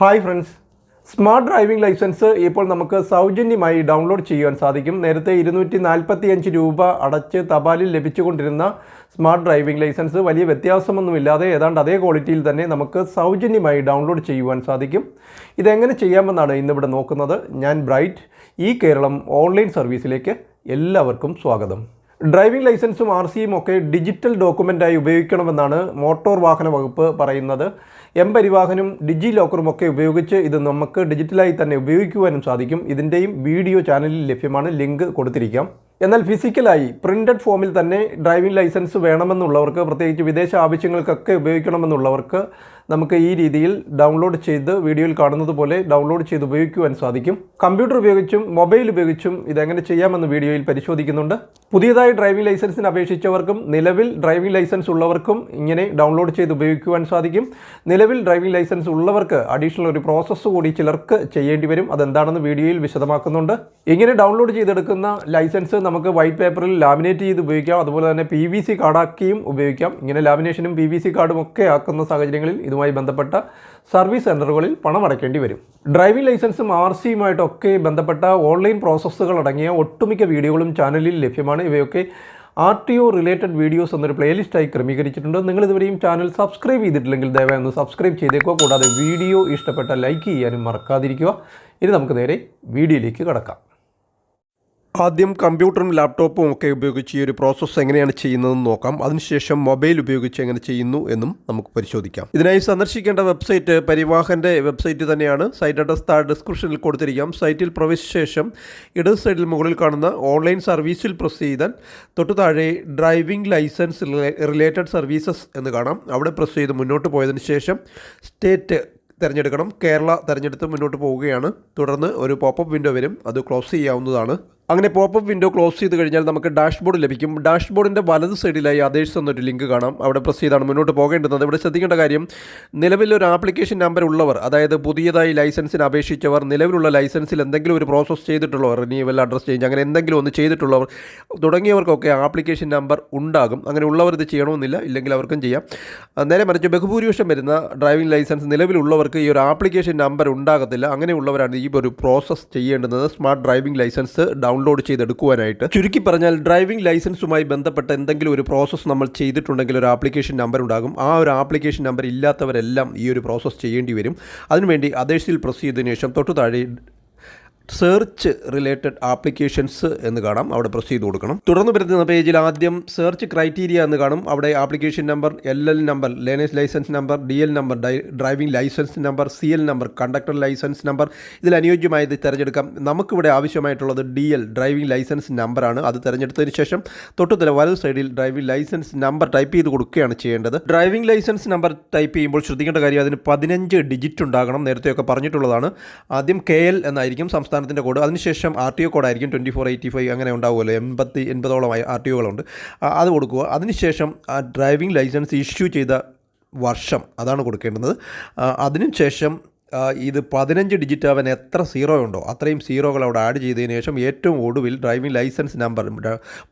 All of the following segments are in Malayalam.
Hi friends, smart driving licence ഇപ്പോൾ നമുക്ക് സൗജന്യമായി ഡൗൺലോഡ് ചെയ്യുവാൻ സാധിക്കും. നേരത്തെ 245 രൂപ അടച്ച് തപാലിൽ ലഭിച്ചുകൊണ്ടിരുന്ന സ്മാർട്ട് ഡ്രൈവിംഗ് ലൈസൻസ് വലിയ വ്യത്യാസമൊന്നുമില്ലാതെ ഏതാണ്ട് അതേ ക്വാളിറ്റിയിൽ തന്നെ നമുക്ക് സൗജന്യമായി ഡൗൺലോഡ് ചെയ്യുവാൻ സാധിക്കും. ഇതെങ്ങനെ ചെയ്യാമെന്നാണ് ഇന്നിവിടെ നോക്കുന്നത്. ഞാൻ ബ്രൈറ്റ്, ഈ കേരളം ഓൺലൈൻ സർവീസിലേക്ക് എല്ലാവർക്കും സ്വാഗതം. ഡ്രൈവിംഗ് ലൈസൻസും RCയും ഒക്കെ ഡിജിറ്റൽ ഡോക്യുമെൻ്റായി ഉപയോഗിക്കണമെന്നാണ് മോട്ടോർ വാഹന വകുപ്പ് പറയുന്നത്. പരിവാഹനും ഡിജി ലോക്കറും ഒക്കെ ഉപയോഗിച്ച് ഇത് നമുക്ക് ഡിജിറ്റലായി തന്നെ ഉപയോഗിക്കുവാനും സാധിക്കും. ഇതിൻ്റെയും വീഡിയോ ചാനലിൽ ലഭ്യമാണ്, ലിങ്ക് കൊടുത്തിരിക്കാം. എന്നാൽ ഫിസിക്കലായി പ്രിൻ്റഡ് ഫോമിൽ തന്നെ ഡ്രൈവിംഗ് ലൈസൻസ് വേണമെന്നുള്ളവർക്ക്, പ്രത്യേകിച്ച് വിദേശ ആവശ്യങ്ങൾക്കൊക്കെ ഉപയോഗിക്കണമെന്നുള്ളവർക്ക് നമുക്ക് ഈ രീതിയിൽ ഡൗൺലോഡ് ചെയ്ത് വീഡിയോയിൽ കാണുന്നത് പോലെ ഡൗൺലോഡ് ചെയ്ത് ഉപയോഗിക്കുവാൻ സാധിക്കും. കമ്പ്യൂട്ടർ ഉപയോഗിച്ചും മൊബൈൽ ഉപയോഗിച്ചും ഇതെങ്ങനെ ചെയ്യാമെന്ന് വീഡിയോയിൽ പരിശോധിക്കുന്നുണ്ട്. പുതിയതായി ഡ്രൈവിംഗ് ലൈസൻസിന് അപേക്ഷിച്ചവർക്കും നിലവിൽ ഡ്രൈവിംഗ് ലൈസൻസ് ഉള്ളവർക്കും ഇങ്ങനെ ഡൗൺലോഡ് ചെയ്ത് ഉപയോഗിക്കുവാൻ സാധിക്കും. നിലവിൽ ഡ്രൈവിംഗ് ലൈസൻസ് ഉള്ളവർക്ക് അഡീഷണൽ ഒരു പ്രോസസ്സ് കൂടി ചിലർക്ക് ചെയ്യേണ്ടി വരും. അതെന്താണെന്ന് വീഡിയോയിൽ വിശദമാക്കുന്നുണ്ട്. ഇങ്ങനെ ഡൗൺലോഡ് ചെയ്തെടുക്കുന്ന ലൈസൻസ് നമുക്ക് വൈറ്റ് പേപ്പറിൽ ലാമിനേറ്റ് ചെയ്ത് ഉപയോഗിക്കാം. അതുപോലെ തന്നെ PVC കാർഡാക്കിയും ഉപയോഗിക്കാം. ഇങ്ങനെ ലാമിനേഷനും PVC കാർഡും ഒക്കെ ആക്കുന്ന സാഹചര്യങ്ങളിൽ ഇതുമായി ബന്ധപ്പെട്ട സർവീസ് സെൻ്ററുകളിൽ പണം അടയ്ക്കേണ്ടി വരും. ഡ്രൈവിംഗ് ലൈസൻസും RCയുമായിട്ടൊക്കെ ബന്ധപ്പെട്ട ഓൺലൈൻ പ്രോസസ്സുകൾ അടങ്ങിയ ഒട്ടുമിക്ക വീഡിയോകളും ചാനലിൽ ലഭ്യമാണ്. ഇവയൊക്കെ RTO റിലേറ്റഡ് വീഡിയോസ് എന്നൊരു പ്ലേലിസ്റ്റായി ക്രമീകരിച്ചിട്ടുണ്ട്. നിങ്ങളിതുവരെയും ചാനൽ സബ്സ്ക്രൈബ് ചെയ്തിട്ടില്ലെങ്കിൽ ദയവായി ഒന്ന് സബ്സ്ക്രൈബ് ചെയ്തേക്കുക. കൂടാതെ വീഡിയോ ഇഷ്ടപ്പെട്ട ലൈക്ക് ചെയ്യാനും മറക്കാതിരിക്കുക. ഇനി നമുക്ക് നേരെ വീഡിയോയിലേക്ക് കടക്കാം. ആദ്യം കമ്പ്യൂട്ടറും ലാപ്ടോപ്പും ഒക്കെ ഉപയോഗിച്ച് ഈ ഒരു പ്രോസസ്സ് എങ്ങനെയാണ് ചെയ്യുന്നതെന്ന് നോക്കാം. അതിനുശേഷം മൊബൈൽ ഉപയോഗിച്ച് എങ്ങനെ ചെയ്യുന്നു എന്നും നമുക്ക് പരിശോധിക്കാം. ഇതിനായി സന്ദർശിക്കേണ്ട വെബ്സൈറ്റ് പരിവാഹൻ്റെ വെബ്സൈറ്റ് തന്നെയാണ്. സൈറ്റ് അഡ്രസ് താഴെ ഡിസ്ക്രിപ്ഷനിൽ കൊടുത്തിരിക്കാം. സൈറ്റിൽ പ്രവേശിച്ച ശേഷം ഇടത് സൈഡിൽ മുകളിൽ കാണുന്ന ഓൺലൈൻ സർവീസിൽ പ്രസ് ചെയ്താൽ തൊട്ടു താഴെ ഡ്രൈവിംഗ് ലൈസൻസ് റിലേറ്റഡ് സർവീസസ് എന്ന് കാണാം. അവിടെ പ്രസ് ചെയ്ത് മുന്നോട്ട് പോയതിന് ശേഷം സ്റ്റേറ്റ് തിരഞ്ഞെടുക്കണം. കേരള തിരഞ്ഞെടുത്ത് മുന്നോട്ട് പോവുകയാണ്. തുടർന്ന് ഒരു പോപ്പപ്പ് വിൻഡോ വരും, അത് ക്ലോസ് ചെയ്യാവുന്നതാണ്. അങ്ങനെ പോപ്പപ്പ് വിൻഡോ ക്ലോസ് ചെയ്ത് കഴിഞ്ഞാൽ നമുക്ക് ഡാഷ്ബോർഡ് ലഭിക്കും. ഡാഷ്ബോർഡിൻ്റെ വലത് സൈഡിലായി അതേഴ്സ് എന്നൊരു ലിങ്ക് കാണാം. അവിടെ പ്രസ് ചെയ്താണ് മുന്നോട്ട് പോകേണ്ടത്. ഇവിടെ ശ്രദ്ധിക്കേണ്ട കാര്യം, നിലവിലൊരു ആപ്ലിക്കേഷൻ നമ്പർ ഉള്ളവർ, അതായത് പുതിയതായി ലൈസൻസിന് അപേക്ഷിച്ചവർ, നിലവിലുള്ള ലൈസൻസിൽ എന്തെങ്കിലും ഒരു പ്രോസസ്സ് ചെയ്തിട്ടുള്ളവർ, റിന്യൂവൽ, അഡ്രസ് ചേഞ്ച്, അങ്ങനെ എന്തെങ്കിലും ഒന്ന് ചെയ്തിട്ടുള്ളവർ തുടങ്ങിയവർക്കൊക്കെ ആപ്ലിക്കേഷൻ നമ്പർ ഉണ്ടാകും. അങ്ങനെ ഉള്ളവർ ഇത് ചെയ്യണമെന്നില്ല, ഇല്ലെങ്കിൽ അവർക്കും ചെയ്യാം. നേരെ മറിച്ച് ബഹുഭൂരിപക്ഷം വരുന്ന ഡ്രൈവിംഗ് ലൈസൻസ് നിലവിലുള്ളവർക്ക് ഈ ഒരു ആപ്ലിക്കേഷൻ നമ്പർ ഉണ്ടാകത്തില്ല. അങ്ങനെയുള്ളവരാണ് ഈ ഒരു പ്രോസസ്സ് ചെയ്യേണ്ടുന്നത്, സ്മാർട്ട് ഡ്രൈവിംഗ് ലൈസൻസ് ഡൗൺലോഡ് ചെയ്തെടുക്കുവാനായിട്ട്. ചുരുക്കി പറഞ്ഞാൽ ഡ്രൈവിംഗ് ലൈസൻസുമായി ബന്ധപ്പെട്ട എന്തെങ്കിലും ഒരു പ്രോസസ്സ് നമ്മൾ ചെയ്തിട്ടുണ്ടെങ്കിൽ ഒരു ആപ്ലിക്കേഷൻ നമ്പർ ഉണ്ടാകും. ആ ഒരു ആപ്ലിക്കേഷൻ നമ്പർ ഇല്ലാത്തവരെല്ലാം ഈ ഒരു പ്രോസസ്സ് ചെയ്യേണ്ടി വരും. അതിനുവേണ്ടി അതേഴ്സിൽ പ്രസ് ചെയ്തതിനു ശേഷം തൊട്ടു താഴെ സെർച്ച് റിലേറ്റഡ് ആപ്ലിക്കേഷൻസ് എന്ന് കാണാം. അവിടെ പ്രസ് ചെയ്ത് കൊടുക്കണം. തുടർന്ന് വരുന്ന പേജിൽ ആദ്യം സെർച്ച് ക്രൈറ്റീരിയ എന്ന് കാണും. അവിടെ application number, LL number, learner's licence number, DL number, driving licence number, CL number, conductor licence number, ഇതിൽ അനുയോജ്യമായത് തിരഞ്ഞെടുക്കാം. നമുക്കിവിടെ ആവശ്യമായിട്ടുള്ളത് DL ഡ്രൈവിംഗ് ലൈസൻസ് നമ്പറാണ്. അത് തിരഞ്ഞെടുത്തതിന് ശേഷം തൊട്ടുതല വലത് സൈഡിൽ ഡ്രൈവിംഗ് ലൈസൻസ് നമ്പർ ടൈപ്പ് ചെയ്ത് കൊടുക്കുകയാണ് ചെയ്യേണ്ടത്. ഡ്രൈവിംഗ് ലൈസൻസ് നമ്പർ ടൈപ്പ് ചെയ്യുമ്പോൾ ശ്രദ്ധിക്കേണ്ട കാര്യം, അതിന് 15 ഡിജിറ്റ് ഉണ്ടാകണം. നേരത്തെയൊക്കെ പറഞ്ഞിട്ടുള്ളതാണ്. ആദ്യം KL എന്നായിരിക്കും സംസ്ഥാനത്തിൻ്റെ കോഡ്. അതിനുശേഷം RTO കോഡായിരിക്കും 2485, അങ്ങനെ ഉണ്ടാവുമല്ലോ, 80-80ഓളം RTOകളുണ്ട്. അത് കൊടുക്കുക. അതിനുശേഷം ഡ്രൈവിംഗ് ലൈസൻസ് ഇഷ്യൂ ചെയ്ത വർഷം അതാണ് കൊടുക്കേണ്ടത്. അതിനുശേഷം ഇത് 15 ഡിജിറ്റ് ആവാൻ എത്ര സീറോ ഉണ്ടോ അത്രയും സീറോകൾ അവിടെ ആഡ് ചെയ്തതിന് ശേഷം ഏറ്റവും ഒടുവിൽ ഡ്രൈവിംഗ് ലൈസൻസ് നമ്പർ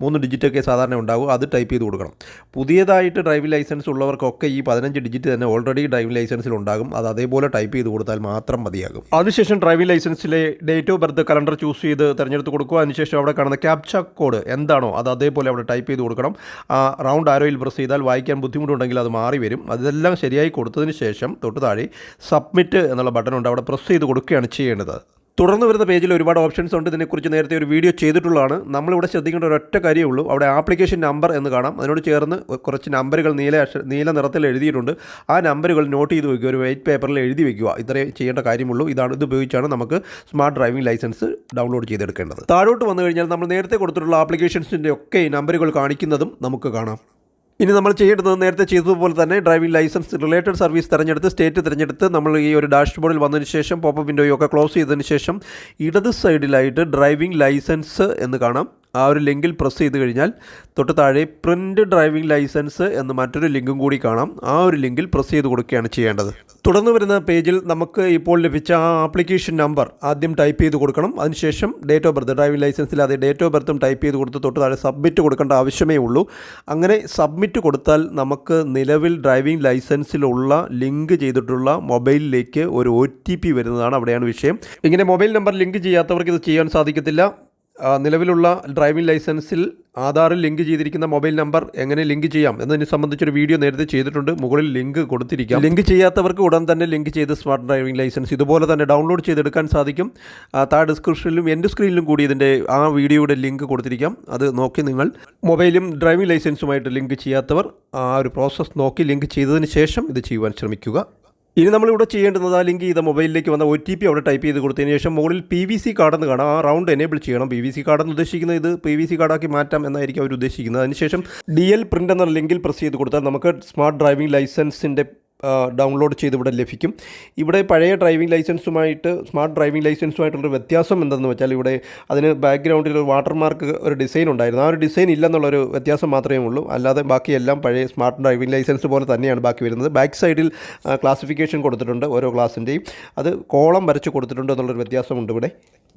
3 ഡിജിറ്റൊക്കെ സാധാരണ ഉണ്ടാകും, അത് ടൈപ്പ് ചെയ്ത് കൊടുക്കണം. പുതിയതായിട്ട് ഡ്രൈവിംഗ് ലൈസൻസ് ഉള്ളവർക്കൊക്കെ ഈ 15 ഡിജിറ്റ് തന്നെ ഓൾറെഡി ഡ്രൈവിംഗ് ലൈസൻസിൽ ഉണ്ടാകും. അത് അതേപോലെ ടൈപ്പ് ചെയ്ത് കൊടുത്താൽ മാത്രം മതിയാകും. അതിനുശേഷം ഡ്രൈവിംഗ് ലൈസൻസിലെ date of birth, calendar choose ചെയ്ത് തിരഞ്ഞെടുത്ത് കൊടുക്കുക. അതിനുശേഷം അവിടെ കാണുന്ന ക്യാപ്ച കോഡ് എന്താണോ അത് അതേപോലെ അവിടെ ടൈപ്പ് ചെയ്ത് കൊടുക്കണം. റൗണ്ട് ആരോയിൽ പ്രസ് ചെയ്താൽ വായിക്കാൻ ബുദ്ധിമുട്ടുണ്ടെങ്കിൽ അത് മാറി വരും. അതെല്ലാം ശരിയായി കൊടുത്തതിന് ശേഷം തൊട്ട് താഴെ സബ്മിറ്റ് എന്നുള്ള ബട്ടൺ ഉണ്ട്, അവിടെ പ്രസ് ചെയ്ത് കൊടുക്കുകയാണ് ചെയ്യേണ്ടത്. തുടർന്ന് വരുന്ന പേജിൽ ഒരുപാട് ഓപ്ഷൻസ് ഉണ്ട്. ഇതിനെക്കുറിച്ച് നേരത്തെ ഒരു വീഡിയോ ചെയ്തിട്ടുള്ളതാണ്. നമ്മളിവിടെ ശ്രദ്ധിക്കേണ്ട ഒരൊറ്റ കാര്യമേ ഉള്ളൂ. അവിടെ ആപ്ലിക്കേഷൻ നമ്പർ എന്ന് കാണാം. അതിനോട് ചേർന്ന് കുറച്ച് നമ്പറുകൾ നീല നിറത്തിൽ എഴുതിയിട്ടുണ്ട്. ആ നമ്പറുകൾ നോട്ട് ചെയ്ത് വയ്ക്കുക, ഒരു വൈറ്റ് പേപ്പറിൽ എഴുതി വയ്ക്കുക. ഇത്രയും ചെയ്യേണ്ട കാര്യമുള്ളൂ. ഇത് ഉപയോഗിച്ചാണ് നമുക്ക് സ്മാർട്ട് ഡ്രൈവിംഗ് ലൈസൻസ് ഡൗൺലോഡ് ചെയ്തെടുക്കേണ്ടത്. താഴോട്ട് വന്നു കഴിഞ്ഞാൽ നമ്മൾ നേരത്തെ കൊടുത്തിട്ടുള്ള ആപ്ലിക്കേഷൻസിൻ്റെ ഒക്കെ നമ്പറുകൾ കാണിക്കുന്നതും നമുക്ക് കാണാം. ഇനി നമ്മൾ ചെയ്യേണ്ടത് നേരത്തെ ചെയ്തതുപോലെ തന്നെ ഡ്രൈവിംഗ് ലൈസൻസ് റിലേറ്റഡ് സർവീസ് തിരഞ്ഞെടുത്ത് സ്റ്റേറ്റ് തിരഞ്ഞെടുത്ത് നമ്മൾ ഈ ഒരു ഡാഷ്ബോർഡിൽ വന്നതിന് ശേഷം പോപ്പപ്പ് വിൻഡോയൊക്കെ ക്ലോസ് ചെയ്തതിന് ശേഷം ഇടത് സൈഡിലായിട്ട് ഡ്രൈവിംഗ് ലൈസൻസ് എന്ന് കാണാം. ആ ഒരു ലിങ്കിൽ പ്രസ് ചെയ്ത് കഴിഞ്ഞാൽ തൊട്ട് താഴെ പ്രിൻ്റ് ഡ്രൈവിംഗ് ലൈസൻസ് എന്ന് മറ്റൊരു ലിങ്കും കൂടി കാണാം. ആ ഒരു ലിങ്കിൽ പ്രസ് ചെയ്ത് കൊടുക്കുകയാണ് ചെയ്യേണ്ടത്. തുടർന്ന് വരുന്ന പേജിൽ നമുക്ക് ഇപ്പോൾ ലഭിച്ച ആ ആപ്ലിക്കേഷൻ നമ്പർ ആദ്യം ടൈപ്പ് ചെയ്ത് കൊടുക്കണം. അതിനുശേഷം ഡേറ്റ് ഓഫ് ബർത്ത്, ഡ്രൈവിംഗ് ലൈസൻസിൽ അതേ ഡേറ്റ് ഓഫ് ബർത്തും ടൈപ്പ് ചെയ്ത് കൊടുത്ത് തൊട്ട് താഴെ സബ്മിറ്റ് കൊടുക്കേണ്ട ആവശ്യമേ ഉള്ളൂ. അങ്ങനെ സബ്മിറ്റ് കൊടുത്താൽ നമുക്ക് നിലവിൽ ഡ്രൈവിംഗ് ലൈസൻസിലുള്ള ലിങ്ക് ചെയ്തിട്ടുള്ള മൊബൈലിലേക്ക് ഒരു OTP വരുന്നതാണ്. അവിടെയാണ് വിഷയം. ഇങ്ങനെ മൊബൈൽ നമ്പർ ലിങ്ക് ചെയ്യാത്തവർക്ക് ഇത് ചെയ്യാൻ സാധിക്കത്തില്ല. നിലവിലുള്ള ഡ്രൈവിംഗ് ലൈസൻസിൽ ആധാറിൽ ലിങ്ക് ചെയ്തിരിക്കുന്ന മൊബൈൽ നമ്പർ എങ്ങനെ ലിങ്ക് ചെയ്യാം എന്നതിനെ സംബന്ധിച്ചൊരു വീഡിയോ നേരത്തെ ചെയ്തിട്ടുണ്ട്. മുകളിൽ ലിങ്ക് കൊടുത്തിരിക്കാം. ലിങ്ക് ചെയ്യാത്തവർക്ക് ഉടൻ തന്നെ ലിങ്ക് ചെയ്ത് സ്മാർട്ട് ഡ്രൈവിംഗ് ലൈസൻസ് ഇതുപോലെ തന്നെ ഡൗൺലോഡ് ചെയ്തെടുക്കാൻ സാധിക്കും. താഴെ ഡിസ്ക്രിപ്ഷനിലും എൻ്റെ സ്ക്രീനിലും കൂടി ഇതിൻ്റെ ആ വീഡിയോയുടെ ലിങ്ക് കൊടുത്തിരിക്കാം. അത് നോക്കി നിങ്ങൾ മൊബൈലും ഡ്രൈവിംഗ് ലൈസൻസുമായിട്ട് ലിങ്ക് ചെയ്യാത്തവർ ആ ഒരു പ്രോസസ്സ് നോക്കി ലിങ്ക് ചെയ്തതിന് ശേഷം ഇത് ചെയ്യുവാൻ ശ്രമിക്കുക. ഇനി നമ്മളിവിടെ ചെയ്യേണ്ടുന്നത് ആ ലിങ്ക് ചെയ്ത മൊബൈലിലേക്ക് വന്ന OTP അവിടെ ടൈപ്പ് ചെയ്ത് കൊടുത്തതിന് ശേഷം മുകളിൽ PVC കാർഡെന്ന് കാണാം. ആ റൗണ്ട് എനേബിൾ ചെയ്യണം. PVC കാർഡെന്ന് ഉദ്ദേശിക്കുന്നത് ഇത് PVC കാർഡാക്കി മാറ്റാം എന്നായിരിക്കും അവർ ഉദ്ദേശിക്കുന്നത്. അതിനുശേഷം DL പ്രിൻ്റ് എന്ന ലിങ്കിൽ പ്രസ് ചെയ്ത് കൊടുത്താൽ നമുക്ക് സ്മാർട്ട് ഡ്രൈവിംഗ് ലൈസൻസിൻ്റെ ഡൗൺലോഡ് ചെയ്ത് ഇവിടെ ലഭിക്കും. ഇവിടെ പഴയ ഡ്രൈവിംഗ് ലൈസൻസുമായിട്ട് സ്മാർട്ട് ഡ്രൈവിംഗ് ലൈസൻസുമായിട്ടുള്ളൊരു വ്യത്യാസം എന്തെന്ന് വെച്ചാൽ ഇവിടെ അതിന് ബാക്ക്ഗ്രൗണ്ടിൽ ഒരു വാട്ടർമാർക്ക് ഒരു ഡിസൈൻ ഉണ്ടായിരുന്നു. ആ ഒരു ഡിസൈൻ ഇല്ലെന്നുള്ളൊരു വ്യത്യാസം മാത്രമേ ഉള്ളൂ. അല്ലാതെ ബാക്കിയെല്ലാം പഴയ സ്മാർട്ട് ഡ്രൈവിംഗ് ലൈസൻസ് പോലെ തന്നെയാണ് ബാക്കി വരുന്നത്. ബാക്ക് സൈഡിൽ ക്ലാസിഫിക്കേഷൻ കൊടുത്തിട്ടുണ്ട് ഓരോ ക്ലാസ്സിൻ്റെയും. അത് കോളം വരച്ച് കൊടുത്തിട്ടുണ്ട് എന്നുള്ളൊരു വ്യത്യാസമുണ്ട് ഇവിടെ.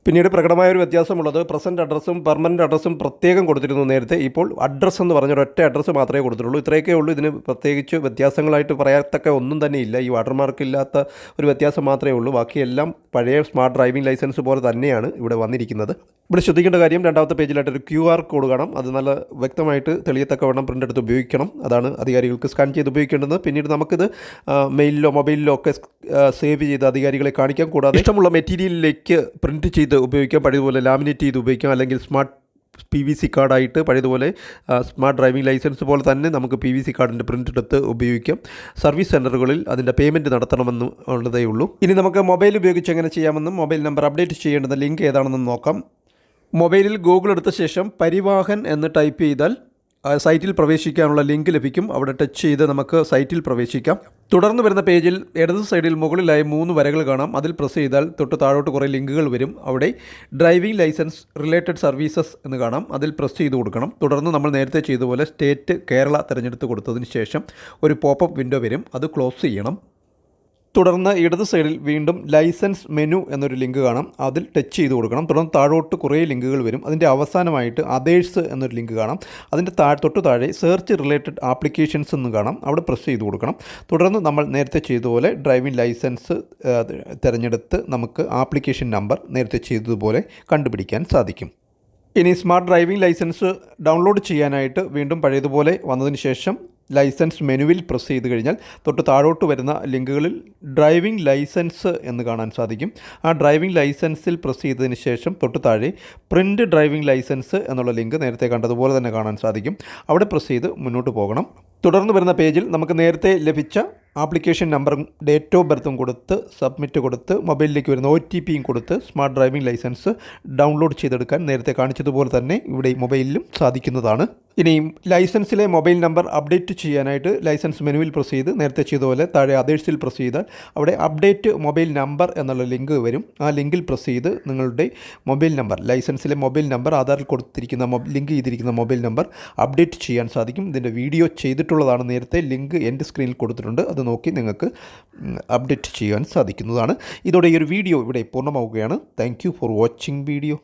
പിന്നീട് പ്രകടമായൊരു വ്യത്യാസമുള്ളത് പ്രസൻറ്റ് അഡ്രസ്സും പെർമനൻറ്റ് അഡ്രസ്സും പ്രത്യേകം കൊടുത്തിരുന്നു നേരത്തെ. ഇപ്പോൾ അഡ്രസ്സ് എന്ന് പറഞ്ഞൊരു ഒറ്റ അഡ്രസ്സ് മാത്രമേ കൊടുത്തിട്ടുള്ളൂ. ഇത്രയൊക്കെ ഉള്ളൂ. ഇതിന് പ്രത്യേകിച്ച് വ്യത്യാസങ്ങളായിട്ട് പറയത്തക്ക ഒന്നും തന്നെ ഇല്ല. ഈ വാട്ടർമാർക്ക് ഇല്ലാത്ത ഒരു വ്യത്യാസം മാത്രമേ ഉള്ളൂ. ബാക്കിയെല്ലാം പഴയ സ്മാർട്ട് ഡ്രൈവിംഗ് ലൈസൻസ് പോലെ തന്നെയാണ് ഇവിടെ വന്നിരിക്കുന്നത്. ഇവിടെ ശ്രദ്ധിക്കേണ്ട കാര്യം രണ്ടാമത്തെ പേജിലായിട്ട് ഒരു QR കോഡ് കാണാം. അത് നല്ല വ്യക്തമായിട്ട് തെളിയത്തക്കവണ്ണം പ്രിൻ്റ് എടുത്ത് ഉപയോഗിക്കണം. അതാണ് അധികാരികൾക്ക് സ്കാൻ ചെയ്ത് ഉപയോഗിക്കേണ്ടത്. പിന്നീട് നമുക്കിത് മെയിലിലോ മൊബൈലിലോ ഒക്കെ സേവ് ചെയ്ത് അധികാരികളെ കാണിക്കാം. കൂടാതെ ഇഷ്ടമുള്ള മെറ്റീരിയലിലേക്ക് പ്രിൻറ്റ് ചെയ്ത് ഉപയോഗിക്കാം. പഴയതുപോലെ ലാമിനേറ്റ് ചെയ്ത് ഉപയോഗിക്കാം. അല്ലെങ്കിൽ സ്മാർട്ട് PVC കാർഡായിട്ട് പഴയതുപോലെ സ്മാർട്ട് ഡ്രൈവിംഗ് ലൈസൻസ് പോലെ തന്നെ നമുക്ക് PVC കാർഡിൻ്റെ പ്രിൻ്റ് എടുത്ത് ഉപയോഗിക്കാം. സർവീസ് സെൻറ്ററുകളിൽ അതിൻ്റെ പേയ്മെൻറ്റ് നടത്തണമെന്നും ഉള്ളതേ ഉള്ളൂ. ഇനി നമുക്ക് മൊബൈൽ ഉപയോഗിച്ച് എങ്ങനെ ചെയ്യാമെന്നും മൊബൈൽ നമ്പർ അപ്ഡേറ്റ് ചെയ്യേണ്ടുന്ന ലിങ്ക് ഏതാണെന്നും നോക്കാം. മൊബൈലിൽ ഗൂഗിൾ എടുത്ത ശേഷം പരിവാഹൻ എന്ന് ടൈപ്പ് ചെയ്താൽ സൈറ്റിൽ പ്രവേശിക്കാനുള്ള ലിങ്ക് ലഭിക്കും. അവിടെ ടച്ച് ചെയ്ത് നമുക്ക് സൈറ്റിൽ പ്രവേശിക്കാം. തുടർന്ന് വരുന്ന പേജിൽ ഇടത് സൈഡിൽ മുകളിലായി 3 വരകൾ കാണാം. അതിൽ പ്രസ് ചെയ്താൽ തൊട്ട് താഴോട്ട് കുറേ ലിങ്കുകൾ വരും. അവിടെ ഡ്രൈവിംഗ് ലൈസൻസ് റിലേറ്റഡ് സർവീസസ് എന്ന് കാണാം. അതിൽ പ്രസ് ചെയ്ത് കൊടുക്കണം. തുടർന്ന് നമ്മൾ നേരത്തെ ചെയ്തതുപോലെ സ്റ്റേറ്റ് കേരള തിരഞ്ഞെടുത്ത് കൊടുത്തതിന് ശേഷം ഒരു പോപ്പപ്പ് വിൻഡോ വരും. അത് ക്ലോസ് ചെയ്യണം. തുടർന്ന് ഇടത് സൈഡിൽ വീണ്ടും ലൈസൻസ് മെനു എന്നൊരു ലിങ്ക് കാണാം. അതിൽ ടച്ച് ചെയ്ത് കൊടുക്കണം. തുടർന്ന് താഴോട്ട് കുറേ ലിങ്കുകൾ വരും. അതിൻ്റെ അവസാനമായിട്ട് അതേഴ്സ് എന്നൊരു ലിങ്ക് കാണാം. അതിൻ്റെ തൊട്ട് താഴെ സെർച്ച് റിലേറ്റഡ് ആപ്ലിക്കേഷൻസ് എന്ന് കാണാം. അവിടെ പ്രസ് ചെയ്ത് കൊടുക്കണം. തുടർന്ന് നമ്മൾ നേരത്തെ ചെയ്തതുപോലെ ഡ്രൈവിംഗ് ലൈസൻസ് തിരഞ്ഞെടുത്ത് നമുക്ക് ആപ്ലിക്കേഷൻ നമ്പർ നേരത്തെ ചെയ്തതുപോലെ കണ്ടുപിടിക്കാൻ സാധിക്കും. ഇനി സ്മാർട്ട് ഡ്രൈവിംഗ് ലൈസൻസ് ഡൗൺലോഡ് ചെയ്യാനായിട്ട് വീണ്ടും പഴയതുപോലെ വന്നതിന് ശേഷം ലൈസൻസ് മെനുവിൽ പ്രസ് ചെയ്ത് കഴിഞ്ഞാൽ തൊട്ട് താഴോട്ട് വരുന്ന ലിങ്കുകളിൽ ഡ്രൈവിംഗ് ലൈസൻസ് എന്ന് കാണാൻ സാധിക്കും. ആ ഡ്രൈവിംഗ് ലൈസൻസിൽ പ്രസ് ചെയ്തതിന് ശേഷം തൊട്ട് താഴെ പ്രിൻ്റ് ഡ്രൈവിംഗ് ലൈസൻസ് എന്നുള്ള ലിങ്ക് നേരത്തെ കണ്ടതുപോലെ തന്നെ കാണാൻ സാധിക്കും. അവിടെ പ്രസ് ചെയ്ത് മുന്നോട്ട് പോകണം. തുടർന്ന് വരുന്ന പേജിൽ നമുക്ക് നേരത്തെ ലഭിച്ച ആപ്ലിക്കേഷൻ നമ്പറും ഡേറ്റ് ഓഫ് ബർത്തും കൊടുത്ത് സബ്മിറ്റ് കൊടുത്ത് മൊബൈലിലേക്ക് വരുന്ന OTPയും കൊടുത്ത് സ്മാർട്ട് ഡ്രൈവിംഗ് ലൈസൻസ് ഡൗൺലോഡ് ചെയ്തെടുക്കാൻ നേരത്തെ കാണിച്ചതുപോലെ തന്നെ ഇവിടെ മൊബൈലിലും സാധിക്കുന്നതാണ്. ഇനിയും ലൈസൻസിലെ മൊബൈൽ നമ്പർ അപ്ഡേറ്റ് ചെയ്യാനായിട്ട് ലൈസൻസ് മെനുവിൽ പ്രസ് ചെയ്ത് നേരത്തെ ചെയ്തതുപോലെ താഴെ അതേഴ്സിൽ പ്രസ് ചെയ്താൽ അവിടെ അപ്ഡേറ്റ് മൊബൈൽ നമ്പർ എന്നുള്ള ലിങ്ക് വരും. ആ ലിങ്കിൽ പ്രസ് ചെയ്ത് നിങ്ങളുടെ മൊബൈൽ നമ്പർ ലൈസൻസിലെ മൊബൈൽ നമ്പർ ആധാറിൽ കൊടുത്തിരിക്കുന്ന ലിങ്ക് ചെയ്തിരിക്കുന്ന മൊബൈൽ നമ്പർ അപ്ഡേറ്റ് ചെയ്യാൻ സാധിക്കും. ഇതിൻ്റെ വീഡിയോ ചെയ്തിട്ടുള്ളതാണ്. നേരത്തെ ലിങ്ക് എൻ്റെ സ്ക്രീനിൽ കൊടുത്തിട്ടുണ്ട്. അത് നോക്കി നിങ്ങൾക്ക് അപ്ഡേറ്റ് ചെയ്യാൻ സാധിക്കുന്നതാണ്. ഇതോടെ ഈ ഒരു വീഡിയോ ഇവിടെ പൂർണ്ണമാവുകയാണ്. Thank you for watching video.